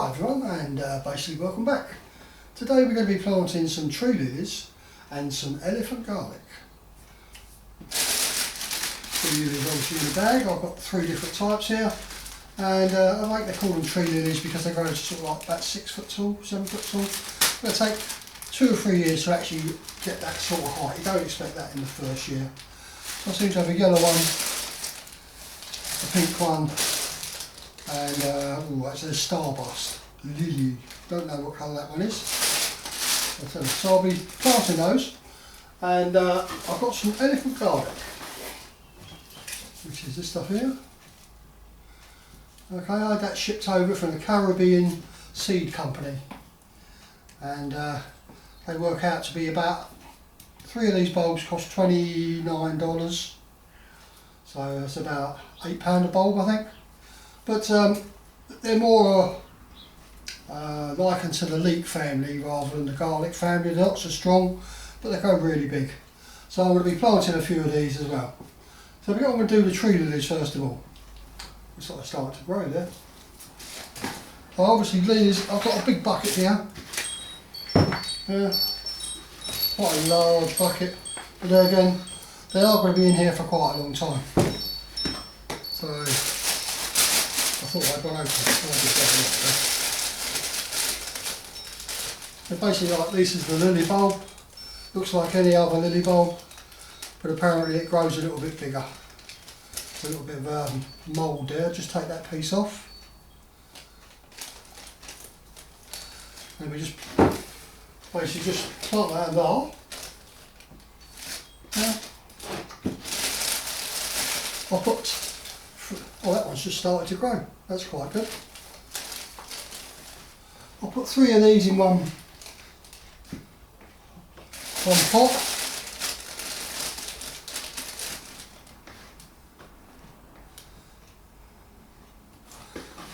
Hi everyone, and basically welcome back. Today we're going to be planting some tree lilies and some elephant garlic. Tree lilies obviously in the bag. I've got 3 different types here, and I like to call them tree lilies because they grow to sort of like about 6 foot tall, 7 foot tall. It's going to take 2 or 3 years to actually get that sort of height. You don't expect that in the first year. So I seem to have a yellow one, a pink one, and that's a starburst lily. Don't know what colour that one is. So I'll be planting those, and I've got some elephant garlic, which is this stuff here. Okay, I had that shipped over from the Caribbean Seed Company, and they work out to be about 3 of these bulbs cost $29, so that's about £8 a bulb, I think. But they're more likened to the leek family rather than the garlic family. They're not so strong, but they grow really big. So I'm going to be planting a few of these as well. So I'm going to do the tree lilies first of all. It's sort of starting to grow there. So obviously lilies, I've got a big bucket here. Quite a large bucket. But there again, they are going to be in here for quite a long time. So I thought I'd gone open. So basically, like, this is the lily bulb. Looks like any other lily bulb, but apparently it grows a little bit bigger. There's a little bit of mould there. Just take that piece off. And we just basically just plant that in there. Yeah. I'll put, oh, that one's just started to grow. That's quite good. I'll put 3 of these in one pot.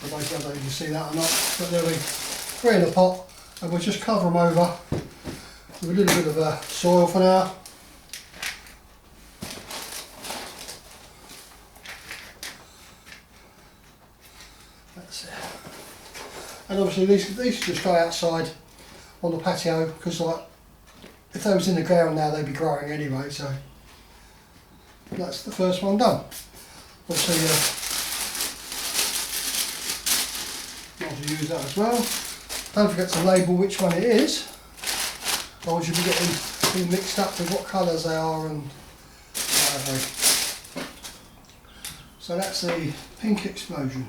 I don't know if you can see that or not, but there'll be 3 in a pot, and we'll just cover them over with a little bit of soil for now. That's it. And obviously these just go outside on the patio, because like, if they was in the ground now they'd be growing anyway, so that's the first one done. Obviously might as well use that as well. Don't forget to label which one it is, or you should be getting mixed up with what colours they are and whatever. So that's the pink explosion.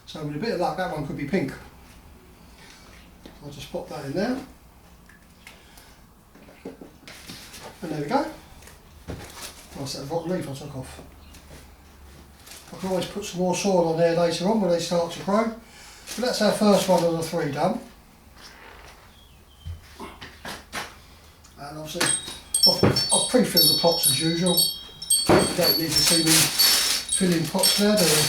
So with a bit of luck, that one could be pink. I'll just pop that in there. And there we go. Nice that rotten leaf I took off. I can always put some more soil on there later on when they start to grow. But that's our first one of the 3 done. And obviously, I've pre-filled the pots as usual. You don't need to see me filling pots now, do you?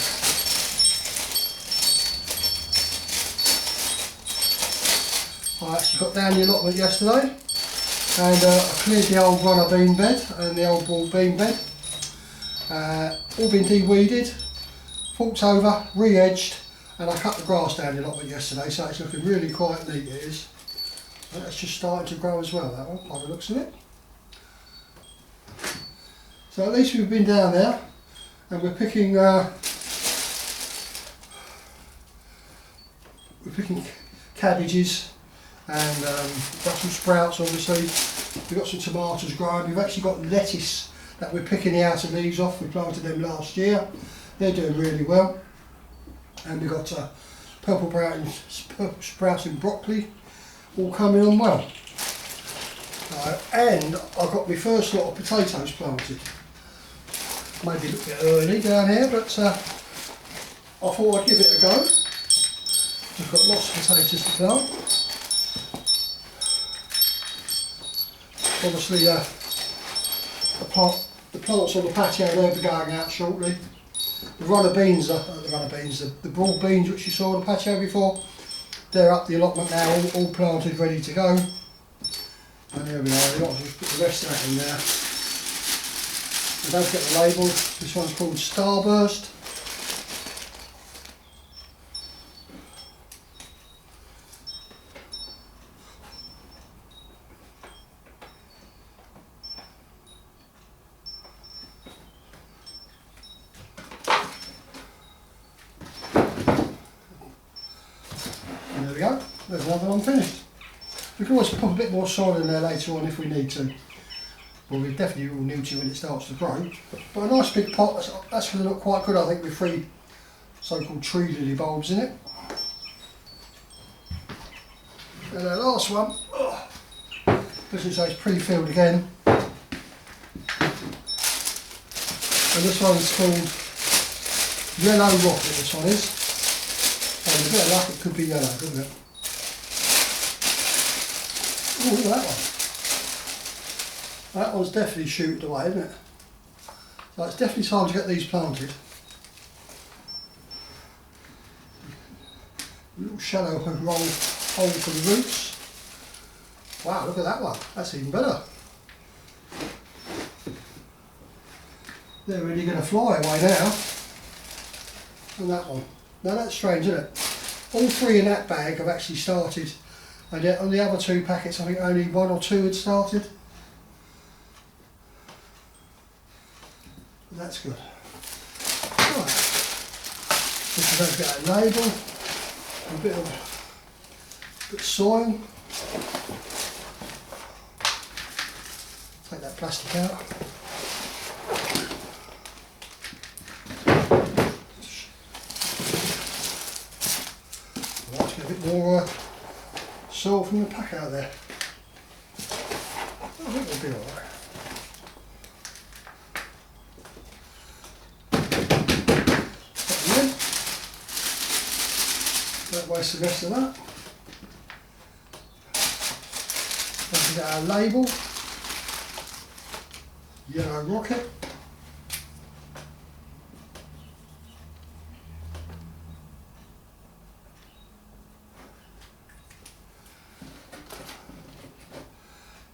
I actually got down the allotment yesterday, and I cleared the old runner bean bed and the old broad bean bed. All been de-weeded, forked over, re-edged, and I cut the grass down the allotment yesterday, so it's looking really quite neat, it is. And that's just starting to grow as well, that one, by the looks of it. So at least we've been down there, and we're picking cabbages and Brussels sprouts. Obviously we've got some tomatoes growing. We've actually got lettuce that we're picking the outer leaves off. We planted them last year. They're doing really well. And we've got purple sprouting broccoli all coming on well. And I've got my first lot of potatoes planted. Maybe a little bit early down here, but I thought I'd give it a go. We've got lots of potatoes to plant. Obviously the plants on the patio, they'll be going out shortly. The runner beans, the broad beans which you saw on the patio before, they're up the allotment now, all planted, ready to go. And there we are, we might just put the rest of that in there. And don't forget the label. This one's called Starburst. And there we go. There's another one finished. We can always put a bit more soil in there later on if we need to. Well, we definitely will need to when it starts to grow. But a nice big pot, that's going to look quite good, I think, with 3 so-called tree lily bulbs in it. And the last one, as you say, it's pre-filled again. And this one's called Yellow Rocket, this one is. And with a bit of luck, it could be yellow, couldn't it? Oh, look at that one. That one's definitely shooted away, isn't it? So it's definitely time to get these planted. A little shallow hole for the roots. Wow, look at that one. That's even better. They're really going to fly away now. And that one. Now that's strange, isn't it? All 3 in that bag have actually started. And yet on the other 2 packets, I think only 1 or 2 had started. That's good. Right. Just going to get a label, a bit of soil. Take that plastic out. Let's get a bit more soil from the pack out there. I think we'll be alright. Don't waste the rest of that. Then we get our label, Yellow Rocket.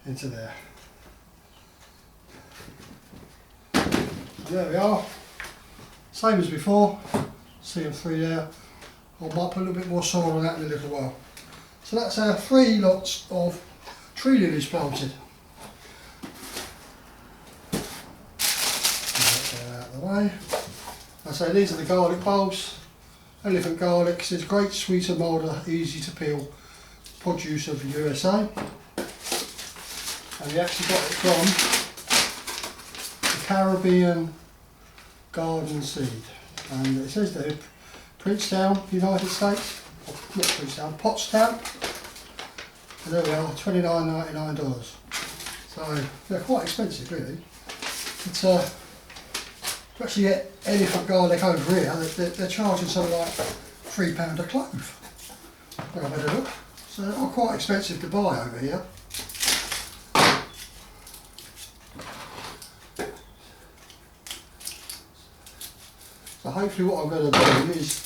Into there. And there we are. Same as before. CM3 there. I might put a little bit more soil on that in a little while. So that's our 3 lots of tree lilies planted. Get that out of the way. I say these are the garlic bulbs. Elephant garlic. It's a great sweeter, milder, easy to peel produce of the USA. And we actually got it from the Caribbean Garden Seed. And it says there, Princetown, United States, not Princetown, Pottstown. And there we are, $29.99. So they're quite expensive really. But to actually get elephant garlic over here, they're charging something like £3 a clove. I've had a look. So they're quite expensive to buy over here. So hopefully what I'm going to do is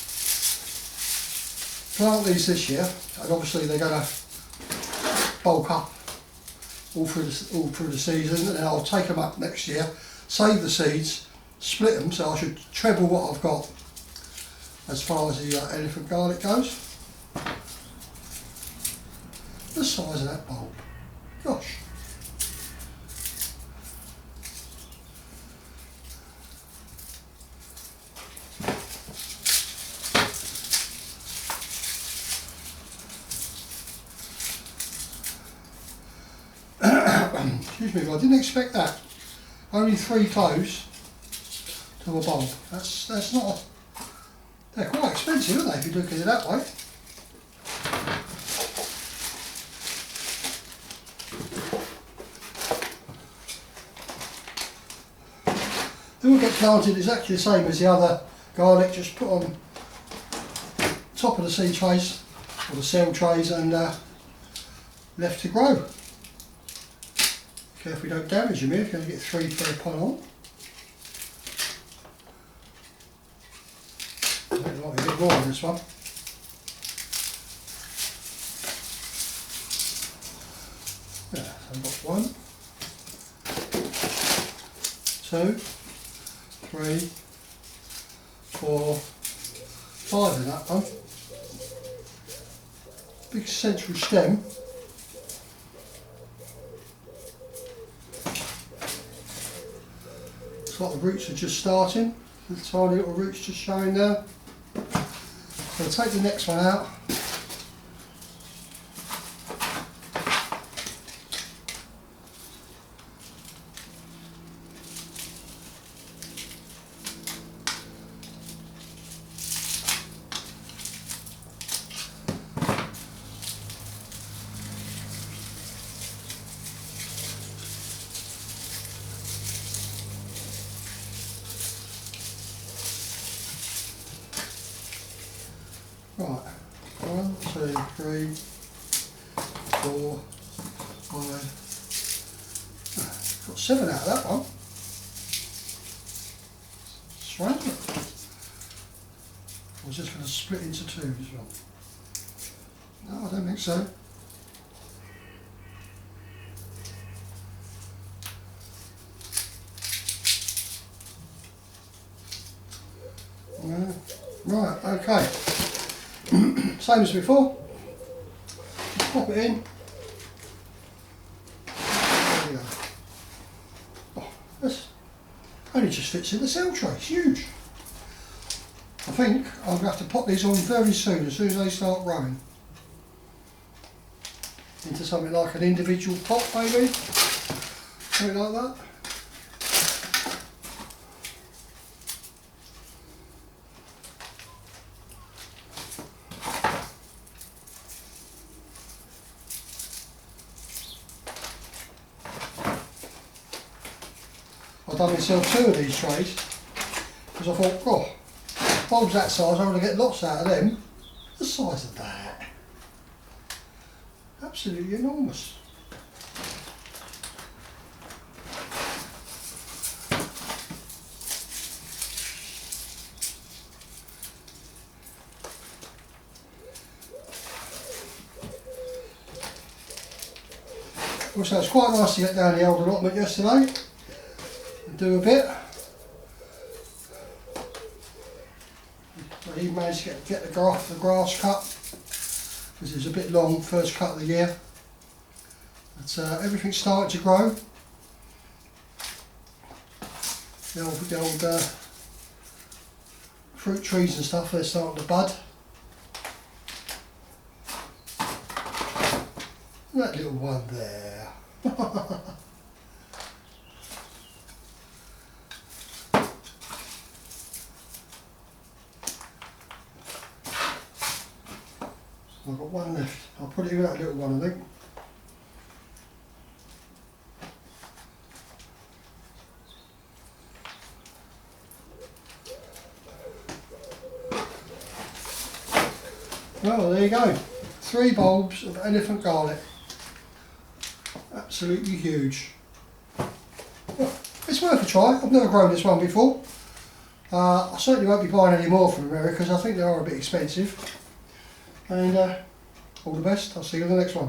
plant these this year, and obviously they're going to bulk up all through the season, and then I'll take them up next year, save the seeds, split them, so I should treble what I've got as far as the elephant garlic goes. The size of that bulb, gosh. Excuse me, I didn't expect that. Only 3 cloves to a bulb. That's not. They're quite expensive, aren't they? If you look at it that way. They will get planted exactly the same as the other garlic. Just put on top of the seed trays or the cell trays and left to grow. Careful you don't damage them here, you're going to get 3 per pot on. I think there might be a bit more on this one. Yeah, so I've got 1, 2, 3, 4, 5 in that one. Big central stem. Looks like the roots are just starting. The tiny little roots just showing there. So I'll take the next one out. Right, 1, 2, 3, 4, 5. Got 7 out of that one. Strange. I was just going to split into 2 as well. No, I don't think so. No. Right, okay. Same as before. Just pop it in. There we go. Oh, this only just fits in the cell tray. It's huge. I think I'm going to have to pop these on very soon, as soon as they start growing. Into something like an individual pot, maybe. Something like that. I've done myself 2 of these trays because I thought, oh, bulbs that size, I'm going to get lots out of them. The size of that. Absolutely enormous. Also, it's quite nice to get down the old allotment yesterday. Do a bit. I even managed to get the grass cut because it was a bit long, first cut of the year. But everything's starting to grow. The old fruit trees and stuff, they're starting to bud. That little one there. I've got one left. I'll put it in that little one, I think. Well, there you go. 3 bulbs of elephant garlic. Absolutely huge. Well, it's worth a try. I've never grown this one before. I certainly won't be buying any more from America because I think they are a bit expensive. And all the best. I'll see you in the next one.